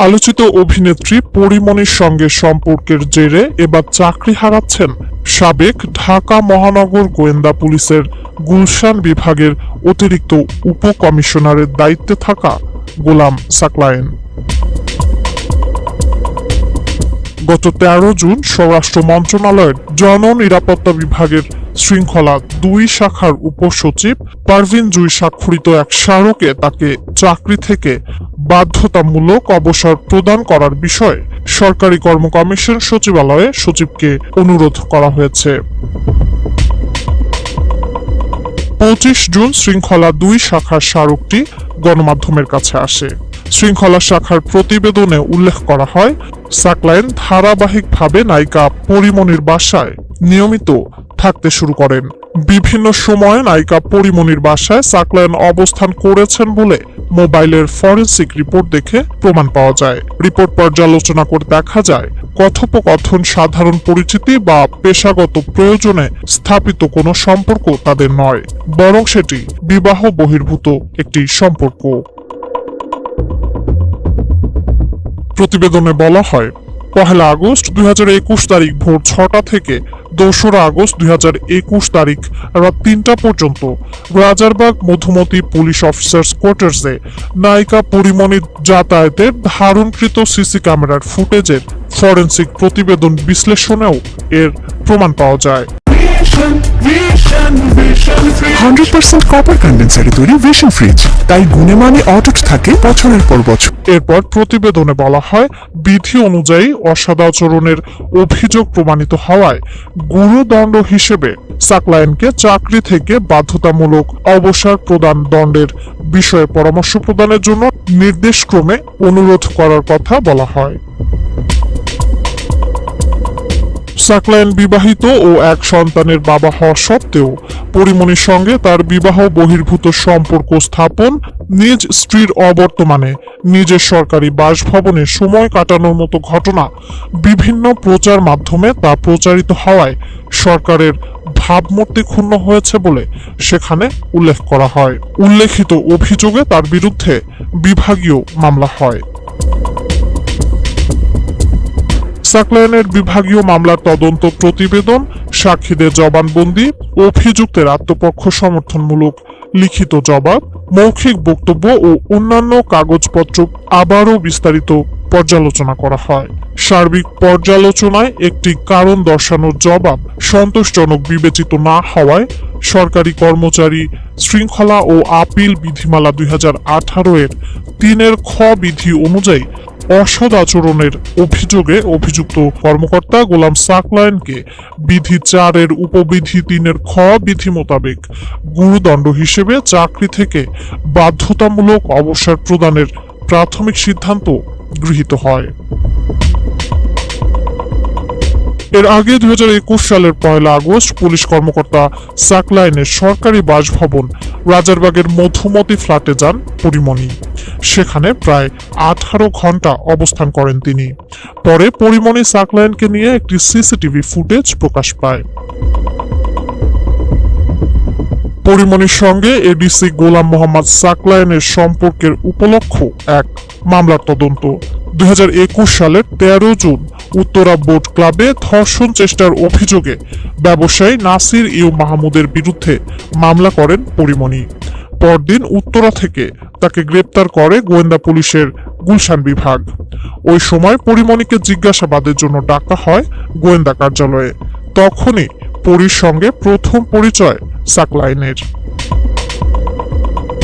আলোচিত অভিনেত্রী পরীমনির সঙ্গে সম্পর্কের জেরে এবার চাকরি হারাচ্ছেন সাবেক ঢাকা মহানগর গোয়েন্দা পুলিশের গুলশান বিভাগের অতিরিক্ত উপকমিশনারের দায়িত্বে থাকা গোলাম সাকলায়েন। গত 13 জুন স্বরাষ্ট্র মন্ত্রণালয়ের জননিরাপত্তা বিভাগের শৃঙ্খলা 2 শাখার উপসচিব পারভিন জুই স্বাক্ষরিত এক স্মারকে তাকে চাকরি থেকে বাধ্যতামূলক অবসর প্রদান করার বিষয়ে সরকারি কর্ম কমিশন সচিবালয়ে সচিবকে অনুরোধ করা হয়েছে। 25 জুন শৃঙ্খলা 2 শাখার স্মারকটি গণমাধ্যমের কাছে আসে। শৃঙ্খলা শাখার প্রতিবেদনে উল্লেখ করা হয়, সাকলায়েন ধারাবাহিকভাবে নায়িকা পরীমনির বাসায় নিয়মিত থাকতে শুরু করেন। বিভিন্ন সময়ে নায়িকা পরীমনির বাসায় সাকলায়েন অবস্থান করেছেন বলে মোবাইলের ফরেনসিক রিপোর্ট দেখে প্রমাণ পাওয়া যায়। রিপোর্ট পর্যালোচনা করে দেখা যায়, কথোপকথন সাধারণ পরিচিতি বা পেশাগত প্রয়োজনে স্থাপিত কোনো সম্পর্ক তাদের নয়, বরং সেটি বিবাহ বহির্ভূত একটি সম্পর্ক। প্রতিবেদনে বলা হয়, 1 আগস্ট 2021 তারিখ ভোর 6টা থেকে 2রা আগস্ট 2021 তারিখ রাত 3টা পর্যন্ত রাজারবাগ মধুমতি পুলিশ অফিসার্স কোয়ার্টার্সে নায়িকা পরীমনির যাতায়াতের ধারণকৃত সিসি ক্যামেরার ফুটেজের ফরেনসিক প্রতিবেদন বিশ্লেষণেও এর প্রমাণ পাওয়া যায়। 100% কপার কন্ডেন্সারে তৈরি ভিশন ফ্রিজ, তাই গুণে মানে অটুট থাকে বছরের পর বছর। এরপর প্রতিবেদনে বলা হয়, বিধি অনুযায়ী অসদাচরণের অভিযোগ প্রমাণিত হওয়ায় গুরুদণ্ড হিসেবে সাকলায়েনকে চাকরি থেকে বাধ্যতামূলক অবসর প্রদান দণ্ডের বিষয়ে পরামর্শ প্রদানের জন্য নির্দেশক্রমে অনুরোধ করার কথা বলা হয়। সাকলায়েন বিবাহিত ও এক সন্তানের বাবা হওয়া সত্ত্বেও পরীমনির সঙ্গে তার বিবাহ বহির্ভূত সম্পর্ক স্থাপন, নিজ স্ত্রীর অবর্তমানে নিজের সরকারি বাসভবনে সময় কাটানোর মতো ঘটনা বিভিন্ন প্রচার মাধ্যমে তা প্রচারিত হওয়ায় সরকারের ভাবমূর্তি ক্ষুণ্ণ হয়েছে বলে সেখানে উল্লেখ করা হয়। উল্লেখিত অভিযোগে তার বিরুদ্ধে বিভাগীয় মামলা হয়। সাকলায়েনের বিভাগীয় মামলার তদন্ত প্রতিবেদন, সাক্ষীদের জবানবন্দি, অভিযুক্তের আত্মপক্ষ সমর্থনমূলক লিখিত জবাব, মৌখিক বক্তব্য ও অন্যান্য কাগজপত্র আবারও বিস্তারিত পর্যালোচনা করা হয়। সার্বিক পর্যালোচনায় একটি কারণ দর্শানোর জবাব সন্তোষজনক বিবেচিত না হওয়ায় সরকারি কর্মচারী শৃঙ্খলা ও আপিল বিধিমালা 2018 এর 3 খ বিধি অনুযায়ী অসৎ আচরণের অভিযোগে অভিযুক্ত কর্মকর্তা গোলাম সাকলায়েনকে বিধি 4 এর উপবিধি 3 খ বিধি মোতাবেক গুরুদণ্ড হিসেবে চাকরি থেকে বাধ্যতামূলক অবসর প্রদানের প্রাথমিক সিদ্ধান্ত গৃহীত হয়। এর আগে 2021 সালের 1 আগস্ট পুলিশ কর্মকর্তা সাকলায়েনের সরকারি বাসভবন রাজারবাগের মধুমতি ফ্ল্যাটে যান পরীমনি। সেখানে প্রায় 18 ঘন্টা অবস্থান করেন তিনি। পরে পরীমনি সাকলায়েনকে নিয়ে একটি সিসিটিভি ফুটেজ প্রকাশ পায়। পরীমনির সঙ্গে এডিসি গোলাম মোহাম্মদ সাকলায়েনের সম্পর্কের উপলক্ষ এক মামলার তদন্ত। 2021 সালের 13 জুন উত্তরা বোট ক্লাবে ধর্ষণ চেষ্টার অভিযোগে ব্যবসায়ী নাসির ইউ মাহমুদের বিরুদ্ধে মামলা করেন পরীমনি। পরদিন উত্তরা থেকে তাকে গ্রেপ্তার করে গোয়েন্দা পুলিশের গুলশান বিভাগ। ওই সময় পরীমনিকে জিজ্ঞাসাবাদের জন্য ডাকা হয় গোয়েন্দা কার্যালয়ে। তখনই পরীর সঙ্গে প্রথম পরিচয় সাকলায়েনের।